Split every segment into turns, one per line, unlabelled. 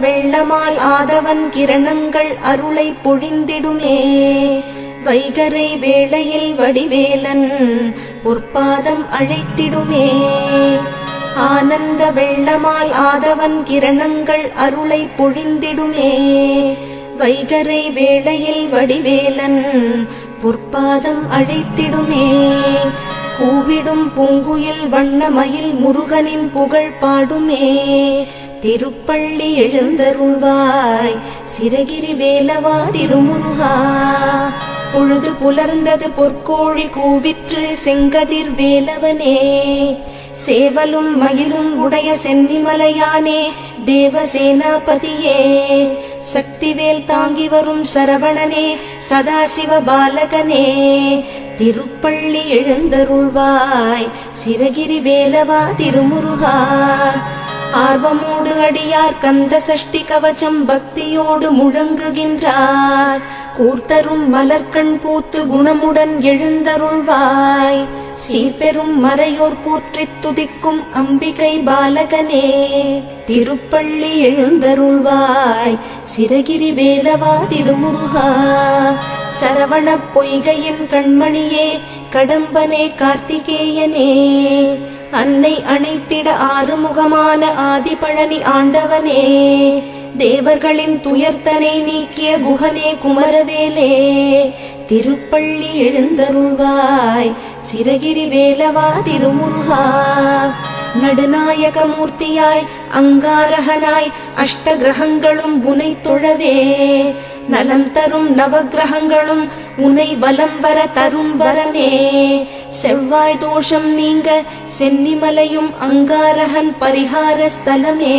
வெள்ளமாய் ஆதவன் கிரணங்கள் அருளை பொழிந்திடுமே. வைகரை வேளையில் வடிவேலன் பொற்பாதம் அழைத்திடுமே. ஆனந்த வெள்ளமாய் ஆதவன் கிரணங்கள் அருளை பொழிந்திடுமே. வைகரை வேளையில் வடிவேலன் பொற்பாதம் அழைத்திடுமே. கூவிடும் பூங்குயில் வண்ணமயில் முருகனின் புகழ் பாடுமே. திருப்பள்ளி எழுந்தருள்வாய் சிரகிரி வேலவா திருமுருகா. பொழுது புலர்ந்தது பொற்கோழி கூவிற்று செங்கதிர் வேலவனே. சேவலும் மயிலும் உடைய சென்னிமலையானே தேவசேனாபதியே. சக்திவேல் தாங்கி வரும் சரவணனே சதாசிவ பாலகனே. திருப்பள்ளி எழுந்தருள்வாய் சிரகிரி வேலவா திருமுருகா. ஆர்வமோடு அடியார் கந்த சஷ்டி கவச்சம் பக்தியோடு முழங்குகின்றார். கூர்த்தரும் மலர்கண் பூத்து குணமுடன் எழுந்தருள்வாய். சீர்பெரும் மறையோர் போற்றித் துதிக்கும் அம்பிகை பாலகனே. திருப்பள்ளி எழுந்தருள்வாய் சிரகிரி வேலவா திருமுருகா. சரவண பொய்கையின் கண்மணியே கடம்பனே கார்த்திகேயனே. அன்னை அணைத்திட ஆறுமுகமான ஆதிபழனி ஆண்டவனே. தேவர்களின் துயர்த்தனை நீக்கிய குகனே குமரவேலே. திருப்பள்ளி எழுந்தருள்வாய் சிரகிரி வேலவா திருமுருகா. நடுநாயக மூர்த்தியாய் அங்காரகனாய் அஷ்ட கிரகங்களும் உனை தொழவே. நலம் தரும் நவகிரகங்களும் உனை வலம் வர தரும் வரமே. செவ்வாய் தோஷம் நீங்க சென்னிமலையும் அங்காரகன் பரிகார ஸ்தலமே.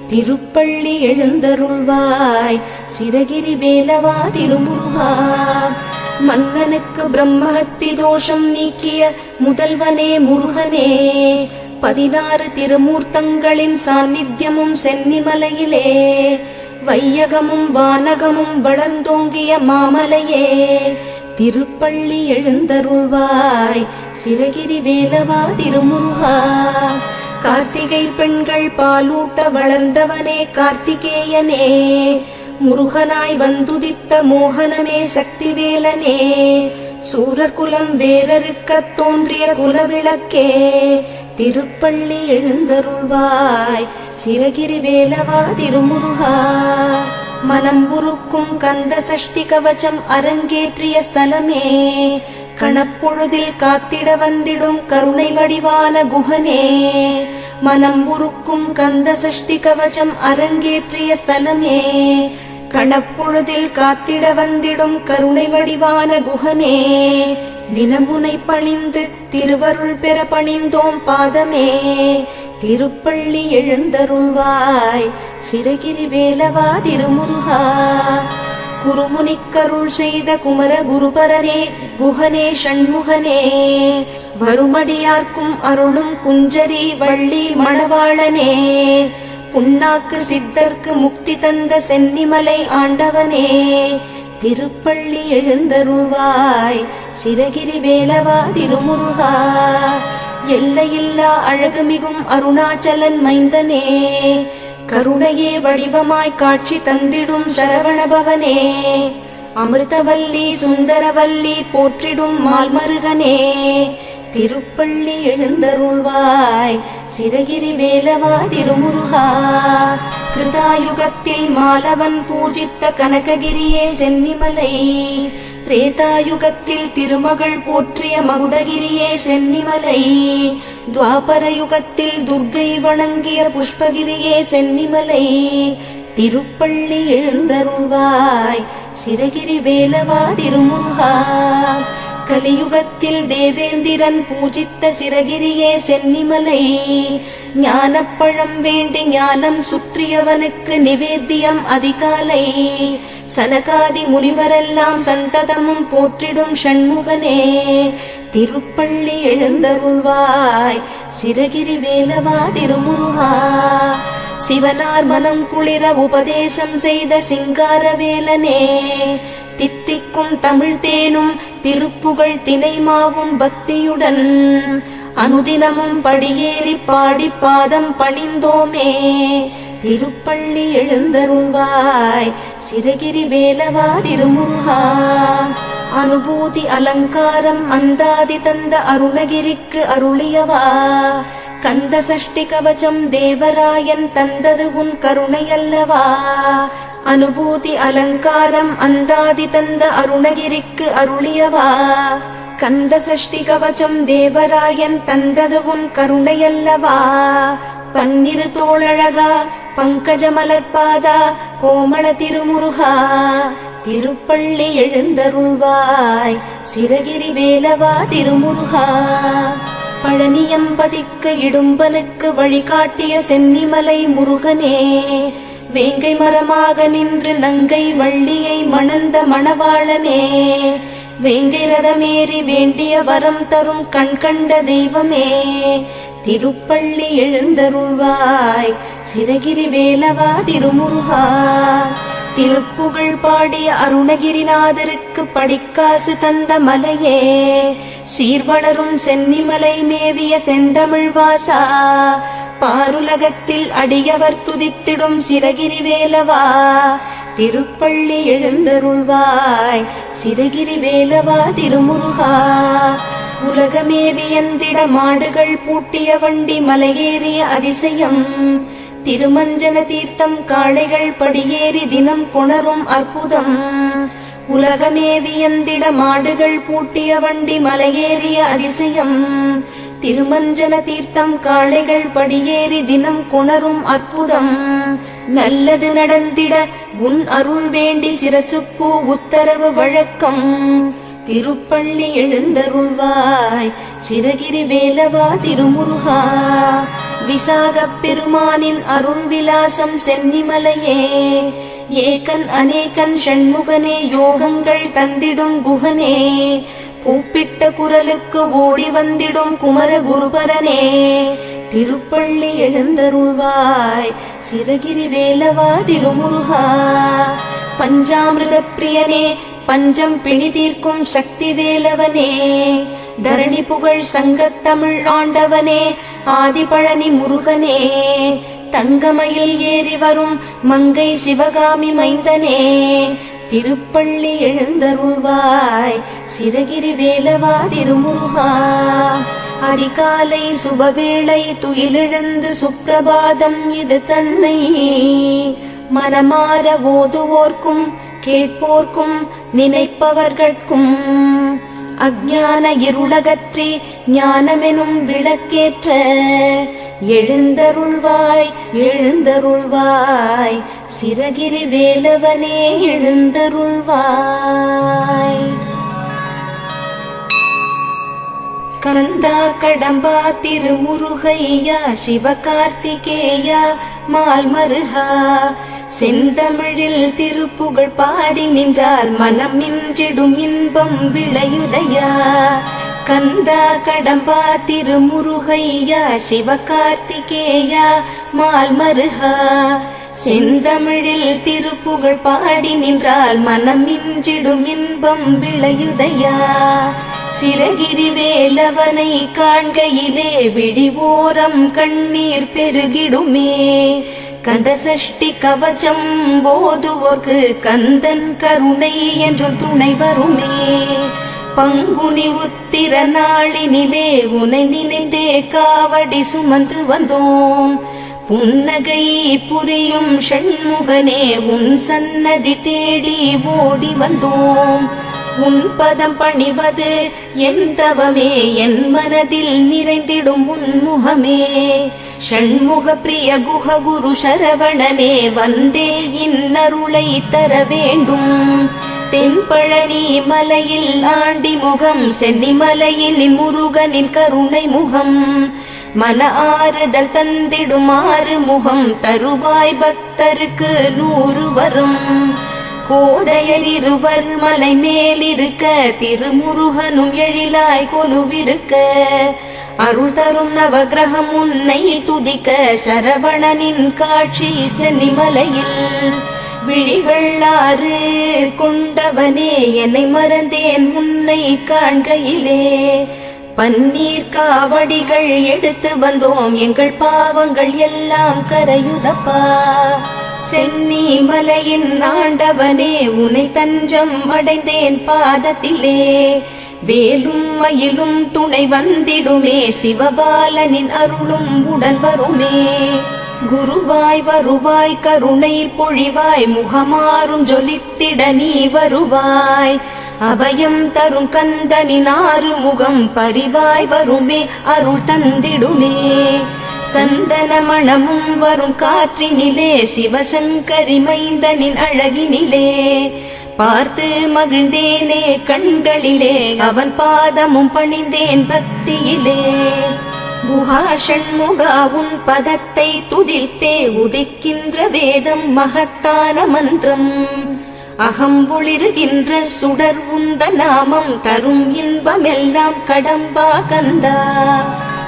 திருப்பள்ளி எழுந்தருள்வாய் சிரகிரி வேலவா திருமுருகா. மன்னனுக்கு பிரம்மஹத்தி தோஷம் நீக்கிய முதல்வனே முருகனே. 16 திருமூர்த்தங்களின் சாநித்தியமும் சென்னிமலையிலே. வையகமும் வானகமும் வளர்ந்தோங்கிய மாமலையே. திருப்பள்ளி எழுந்தருள்வாய் சிரகிரி வேலவா திருமுருகா. கார்த்திகை பெண்கள் பாலூட்ட வளர்ந்தவனே கார்த்திகேயனே. முருகனாய் வந்துதித்த மோகனமே சக்திவேலனே. சூரர் குலம் வேறறுக்க தோன்றிய குலவிளக்கே. திருப்பள்ளி எழுந்தருள்வாய் சிரகிரி வேலவா திருமுருகா. மனம் உருக்கும் கந்த சஷ்டி கவச்சம் அரங்கேற்றிய ஸ்தலமே. கணப்பொழுதில் காத்திட வந்திடும் கருணை வடிவான குகனே. மனம் உருக்கும் கந்த சஷ்டி கவச்சம் அரங்கேற்றிய ஸ்தலமே. கணப்பொழுதில் காத்திட வந்திடும் கருணை வடிவான குகனே. தினமுனை பணிந்து திருவருள் பெற பணிந்தோம் பாதமே. திருப்பள்ளி எழுந்தருள்வாய் சிரகிரி வேலவா திருமுருகா. குருமுனிக்கருள் செய்த குமர குருபரனே குகனே ஷண்முகனே. வருமடியார்க்கும் அருளும் குஞ்சரி வள்ளி மணவாளனே. புண்ணாக்கு சித்தர்க்கு முக்தி தந்த சென்னிமலை ஆண்டவனே. திருப்பள்ளி எழுந்தருள்வாய் சிரகிரி வேலவா திருமுருகா. எல்லையில்லா அழகுமிகும் அருணாச்சலன் மைந்தனே. கருணையே வடிவமாய் காட்சி தந்திடும் சரவணபவனே. அமிர்தவல்லி சுந்தரவல்லி போற்றிடும் மால்மருகனே. திருப்பள்ளி எழுந்தருள்வாய் சிரகிரி வேலவா திருமுருகா. கிருதாயுகத்தில் மாலவன் பூஜித்த கனககிரியே சென்னிமலை. திரேதாயுகத்தில் திருமகள் போற்றிய மகுடகிரியே சென்னிமலை. துவாபர யுகத்தில் துர்க்கை வணங்கிய புஷ்பகிரியே சென்னிமலை. திருப்பள்ளி எழுந்தருள்வாய் சிரகிரி வேலவா திருமுருகா. கலியுகத்தில் தேவேந்திரன் பூஜித்த சிரகிரியே சென்னிமலை. ஞானப்பழம் வேண்டி ஞானம் சுற்றியவனுக்கு நிவேத்தியம் அதிகாலை. சனகாதி முனிவரெல்லாம் சந்ததமும் போற்றிடும் ஷண்முகனே. திருப்பள்ளி எழுந்தருள்வாய் சிரகிரி வேலவா திருமுருகா. சிவனார் மனம் குளிர உபதேசம் செய்த சிங்காரவேலனே. தித்திக்கும் தமிழ் தேனும் திருப்புகழ் தினைமாவும் பக்தியுடன் அனுதினமும் படியேறி பாடி பாதம் பணிந்தோமே. திருப்பள்ளி எழுந்தருள்வாய் சிரகிரி வேலவா திருமுருகா. அனுபூதி அலங்காரம் அந்தாதி தந்த அருணகிரிக்கு அருளியவா. கந்த சஷ்டி கவசம் தேவராயன் தந்தது உன் கருணையல்லவா. அனுபூதி அலங்காரம் அந்தாதி தந்த அருணகிரிக்கு அருளியவா. கந்த சஷ்டி கவசம் தேவராயன் தந்தது உன் கருணையல்லவா. பன்னிரு தோளழகா பங்கஜ மலர்பாதா கோமள திருமுருகா. திருப்பள்ளி எழுந்தருள்வாய் சிரகிரி வேலவா திருமுருகா. பழனியம்பதிக்கு இடும்பனுக்கு வழிகாட்டிய சென்னிமலை முருகனே. வேங்கை மரமாக நின்று நங்கை வள்ளியை மணந்த மணவாளனே. வேங்கை ரதமேறி வேண்டிய வரம் தரும் கண் கண்ட தெய்வமே. திருப்பள்ளி எழுந்தருள்வாய் சிரகிரி வேலவா திருமுருகா. திருப்புகழ் பாடிய அருணகிரிநாதருக்கு படிக்காசு தந்த மலையே. சீர்வளரும் சென்னிமலை மேவிய செந்தமிழ் வாசா. பாருலகத்தில் அடியவர் துதித்திடும் சிரகிரி வேலவா. திருப்பள்ளி எழுந்தருள்வாய் சிரகிரி வேலவா திருமுருகா. உலகமேவியந்திட மாடுகள் பூட்டிய வண்டி மலையேறிய அதிசயம். திருமஞ்சன தீர்த்தம் காளைகள் படியேறி தினம் கொணரும் அற்புதம். உலகமேவியந்திட மாடுகள் பூட்டிய வண்டி மலையேறிய அதிசயம். திருமஞ்சன தீர்த்தம் காளைகள் படியேறி தினம் கொணரும் அற்புதம். நல்லது நடந்திட உன் அருள் வேண்டி சிரசுப்பூ உத்தரவு வழக்கம். திருப்பள்ளி எழுந்தருள்வாய் சிரகிரி வேலவா திருமுருகா. விசாகப் பெருமானின் அருள் விலாசம் சென்னிமலையே. ஏகன் அநேகன் ஷண்முகனே யோகங்கள் தந்திடும் குகனே. கூப்பிட்ட குரலுக்கு ஓடி வந்திடும் குமர குருபரனே. திருப்பள்ளி எழுந்தருள்வாய் சிரகிரி வேலவா திருமுருகா. பஞ்சாமிருத பிரியனே பஞ்சம் பிணி தீர்க்கும் சக்தி வேலவனே. தரணி புகழ் சங்கத்தமிழ் ஆண்டவனே ஆதிபழனி முருகனே. தங்கமயில் ஏறி வரும் மங்கை சிவகாமி மைந்தனே. திருப்பள்ளி எழுந்தருள்வாய் சிரகிரி வேலவா திருமுருகா. அதிகாலை சுபவேளை துயிலெழுந்து சுப்பிரபாதம் இது தன்னை. மனமாற ஓதுவோர்க்கும் கேட்போர்க்கும் நினைப்பவர்கட்கும். அஞ்ஞான இருளகற்றி ஞானமெனும் விளக்கேற்ற. எழுந்தருள்வாய் எழுந்தருள்வாய் சிரகிரி வேலவனே எழுந்தருள்வாய். கந்தா கடம்பா திருமுருகையா சிவகார்த்திகேயா மால்மருகா. செந்தமிழில் திருப்புகழ் பாடி நின்றால் மனம் மிஞ்சிடும் இன்பம் விளையுதையா. கந்தா கடம்பா திருமுருகையா சிவகார்த்திகேயா மால்மருகா. செந்தமிழில் திருப்புகழ் பாடி நின்றால் மனம் மிஞ்சிடும் இன்பம் விளையுதையா. சிரகிரி வேலவனை காண்கையிலே விழிவோரம் கண்ணீர் பெருகிடுமே. கந்த சஷ்டி கவச்சம் போதுவோர்க்கு கந்தன் கருணை என்றும் துணை வருமே. பங்குனி உத்திர நாளினிலே உனை நினைந்தே காவடி சுமந்து வந்தோம். புன்னகை புரியும் ஷண்முகனே உன் சன்னதி தேடி ஓடி வந்தோம். உன் பதம் பணிவது என் தவமே என் மனதில் நிறைந்திடும் உன்முகமே. ஷண்முக பிரிய குஹ குரு சரவணனே வந்தே இன்னருளை தர வேண்டும். தென்பழனி மலையில் ஆண்டி முகம் சென்னிமலையில் முருகனின் கருணை முகம். மன ஆறுதல் தந்திடும் ஆறு முகம் தருவாய் பக்தருக்கு 100 வரும். கோதையர் இருவர் மலை மேலிருக்க திருமுருகனும் எழிலாய் கொலுவிருக்க. அருள் தரும் நவகிரகம் உன்னை துதிக்க சரவணனின் காட்சி சென்னிமலையில். விழிகள் 6 கொண்டவனே என்னை மறந்தேன் உன்னை காண்கையிலே. பன்னீர் காவடிகள் எடுத்து வந்தோம், எங்கள் பாவங்கள் எல்லாம் கரையுதப்பா. சென்னி மலையின் ஆண்டவனே, உனை தஞ்சம் அடைந்தேன் பாதத்திலே. வேலும் மயிலும் துணை வந்திடுமே, சிவபாலனின் அருளும் உடன் வருமே. குருவாய் வருவாய், கருணை பொழிவாய், முகமாறும் ஜொலித்திட நீ வருவாய். அபயம் தரும் கந்தனின் ஆறு முகம் பரிவாய் வருமே, அருள் தந்திடுமே. சந்தன மணமும் வரும் காற்றினிலே, சிவசங்கரி மைந்தனின் அழகினிலே. பார்த்து மகிழ்ந்தேனே கண்களிலே, அவன் பாதமும் பணிந்தேன் பக்தியிலே. குஹா ஷண்முகா, உன் பதத்தை துதித்தே உதிக்கின்ற வேதம் மகத்தான மந்திரம். அகம் ஒளிருகின்ற சுடர் உந்த நாமம், தரும் இன்பமெல்லாம் கடம்பா கந்தா.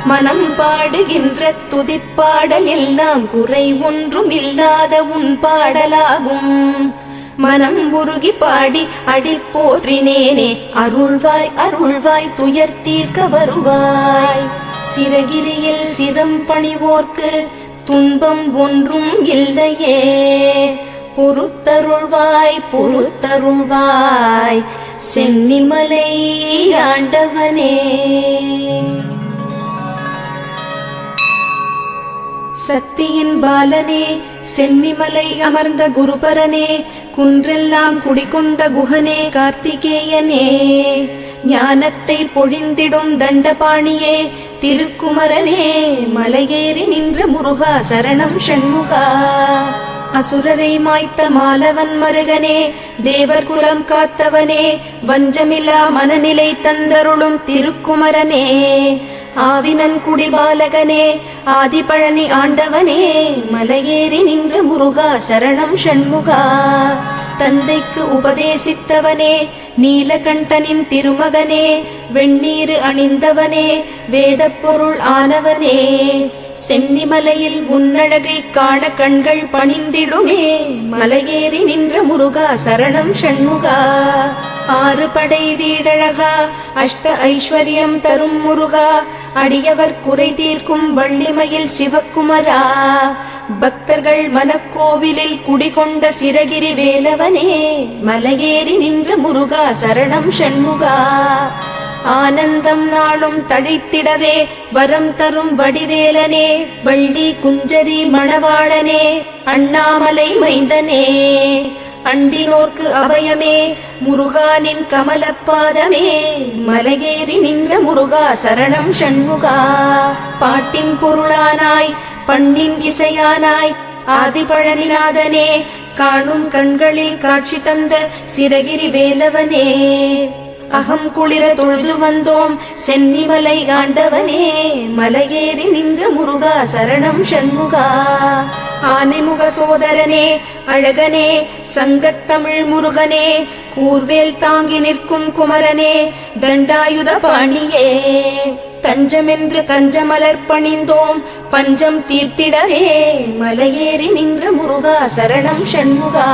மனம் பாடுகின்ற துதிப்பாடல் எல்லாம் குறை ஒன்றும் இல்லாத உன் பாடலாகும். மனம் உருகி பாடி அடி போற்றினேனே, அருள்வாய் அருள்வாய் துயர் தீர்க்க வருவாய். சிரகிரியில் சிரம் பணிவோர்க்கு துன்பம் ஒன்றும் இல்லையே. பொறுத்தருள்வாய் பொறுத்தருள்வாய், சென்னிமலை ஆண்டவனே. சக்தியின் பாலனே, சென்னிமலை அமர்ந்த குருபரனே, குன்றெல்லாம் குடிகொண்ட குஹனே கார்த்திகேயனே. ஞானத்தை பொழிந்திடும் தண்டபாணியே, திருக்குமரனே, மலையேறி நின்ற முருகா சரணம் ஷண்முகா. அசுரரை மாய்த்த மாலவன் மருகனே, தேவர் குலம் காத்தவனே, வஞ்சமில்லா மனநிலை தந்தருளும் திருக்குமரனே. ஆவினன் குடிபாலகனே, ஆதிபழனி ஆண்டவனே, மலையேறி நின்ற முருகா சரணம் ஷண்முகா. தந்தைக்கு உபதேசித்தவனே, நீலகண்டனின் திருமகனே, வெண்ணீரு அணிந்தவனே, வேதப் பொருள் ஆனவனே. சென்னிமலையில் உன்னழகை காண கண்கள் பணிந்திடுமே, மலையேறி நின்ற முருகா சரணம் ஷண்முகா. ஆறு படை வீடழகா, அஷ்ட ஐஸ்வர்யம் தரும் முருகா, அடியவர் குறை தீர்க்கும் வள்ளிமயில் சிவக்குமரா. பக்தர்கள் மனக்கோவிலில் குடிகொண்ட சிரகிரி வேலவனே, மலையேறி நின்ற முருகா சரணம் ஷண்முகா. ஆனந்தம் நாளும் தழைத்திடவே வரம் தரும் வடிவேலனே, வள்ளி குஞ்சரி மணவாளனே, அண்ணாமலை மைந்தனே. அண்டினோர்க்கு அபயமே, முருகானின் கமலப்பாதமே, மலையேறி நின்ற முருகா சரணம் ஷண்முகா. பாட்டின் பொருளானாய் பண்ணின் இசையானாய், ஆதிபழனிநாதனே, காணும் கண்களில் காட்சி தந்த சிரகிரி வேலவனே. அகம் குளிர தொழுது வந்தோம் சென்னிமலை ஆண்டவனே, மலையேறி நின்ற முருகா சரணம் ஷண்முகா. ஆனைமுக சோதரனே, அழகனே, சங்கத்தமிழ் முருகனே, கூர்வேல் தாங்கி நிற்கும் குமரனே, தண்டாயுத பாணியே. தஞ்சமென்று கஞ்சமலர் பணிந்தோம் பஞ்சம் தீர்த்திடவே, மலையேறி நின்ற முருகா சரணம் ஷண்முகா.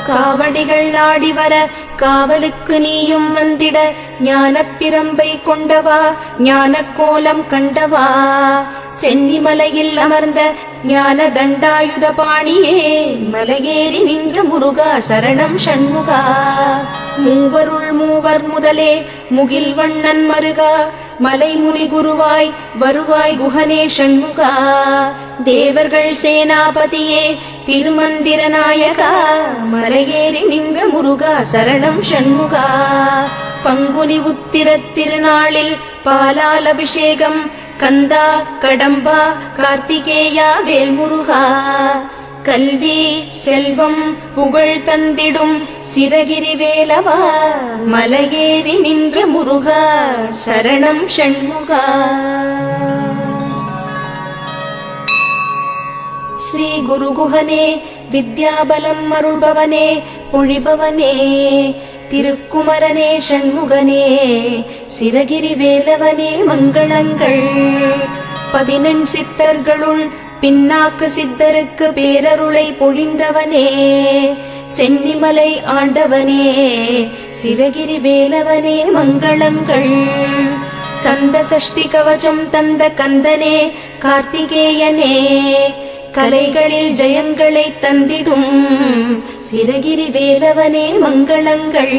காவடிகள் ஆடி வர காவலுக்கு நீயும் வந்திட, ஞானப் பிரம்பை கொண்டவா ஞான கோலம் கண்டவா. சென்னிமலையில் அமர்ந்த ஞான தண்டாயுத பாணியே, மலையேறி நின்ற முருகா சரணம் ஷண்முகா. மூவருள் மூவர் முதலே முகில் வண்ணன் மருகா, மலைமுனி குருவாய் வருவாய் குஹனே ஷண்முகா. தேவர்கள் சேனாபதியே, திருமந்திர நாயகா, மலையேறி நின்ற முருகா சரணம் ஷண்முகா. பங்குனி உத்திர திருநாளில் பாலால் அபிஷேகம், கந்தா கடம்பா கார்த்திகேயா வேல்முருகா. கல்வி செல்வம் புகழ் தந்திடும் சிரகிரி வேலவா, மலையேறி நின்ற முருகா சரணம் ஷண்முகா. ஸ்ரீ குரு குஹனே, வித்யாபலம் அருள்பவனே, பொழிபவனே, திருக்குமரனே ஷண்முகனே, சிரகிரி வேலவனே மங்களங்கள். 14 சித்தர்களுள் பின்னாக்கு சித்தருக்கு பேரருளை பொழிந்தவனே, சென்னிமலை ஆண்டவனே, சிரகிரி வேலவனே மங்களங்கள். கந்த சஷ்டி கவசம் தந்த கந்தனே கார்த்திகேயனே கலைகளில் ஜெயங்களை தந்திடும் சிரகிரி வேலவனே மங்களங்கள்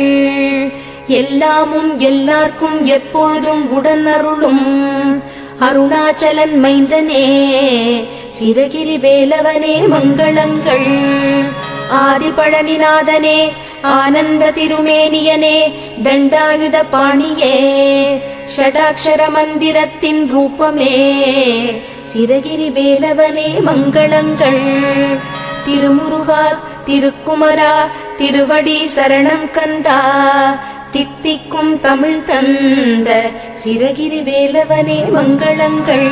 எல்லாமும் எல்லார்க்கும் எப்பொழுதும் உடனருளும் அருணாச்சலன் மைந்தனே சிரகிரி வேலவனே மங்களங்கள் ஆதிபழனிநாதனே ஆனந்த திருமேனியனே தண்டாயுத பாணியே ஷடாக்ஷர மந்திரத்தின் ரூபமே சிரகிரி வேலவனே மங்களங்கள் திருமுருகா திருக்குமரா திருவடி சரணம் கந்தா தித்திக்கும் தமிழ் தந்த சிரகிரி வேலவனே மங்களங்கள்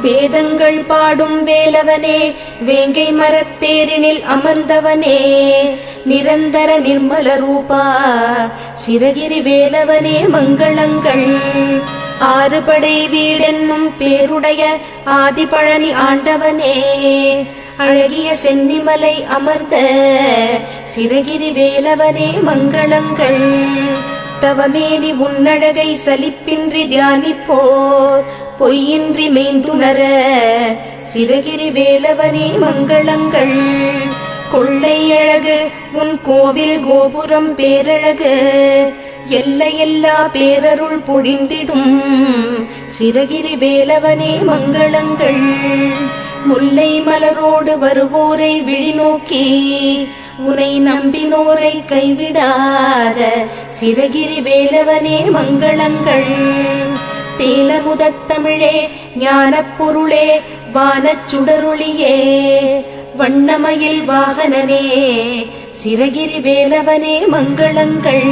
வேதங்கள் பாடும் வேலவனே வேங்கை மரத்தேரினில் அமர்ந்தவனே நிரந்தர நிர்மல ரூபா சிரகிரி வேலவனே மங்களங்கள் ஆறுபடை வீடென்னும் பேருடைய ஆதிபழனி ஆண்டவனே அழகிய சென்னிமலை அமர்ந்த சிரகிரி வேலவனே மங்களங்கள் தவமேனி உன்னழகை சலிப்பின்றி தியானிப்போர் பொய்யின்றி மெய்ந்துணர சிரகிரி வேலவனே மங்களங்கள் கொள்ளை அழகு உன் கோவில் கோபுரம் பேரழகு எல்லையெல்லா பேரருள் பொழிந்திடும் சிரகிரி வேலவனே மங்களங்கள் முல்லை மலரோடு வருவோரை விழிநோக்கி உனை நம்பினோரை கைவிடாத சிரகிரி வேலவனே மங்களங்கள் தேனமுதத் தமிழே ஞானப் பொருளே வானச் சுடரொளியே வண்ணமயில் வாகனனே சிரகிரி வேலவனே மங்களங்கள்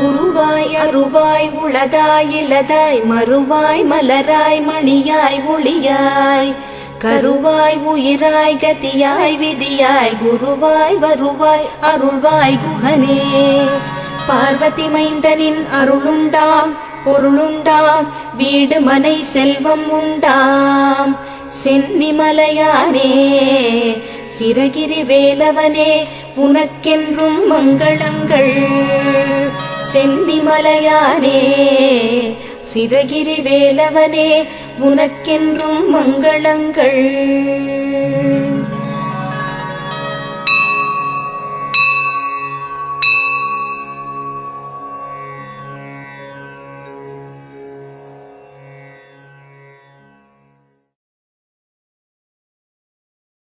உருவாய் அருவாய் உளதாய் இலதாய் மறுவாய் மலராய் மணியாய் ஒளியாய் கருவாய் உயிராய் கதியாய் விதியாய் குருவாய் வருவாய் அருள்வாய் குஹனே பார்வதி மைந்தனின் அருளுண்டாம் பொருளுண்டாம் வீடு மனை செல்வம் உண்டாம் சென்னிமலையானே சிரகிரி வேலவனே உனக்கென்றும் மங்களங்கள் சென்னிமலையானே சிரகிரி வேலவனே உனக்கென்றும் மங்களங்கள்.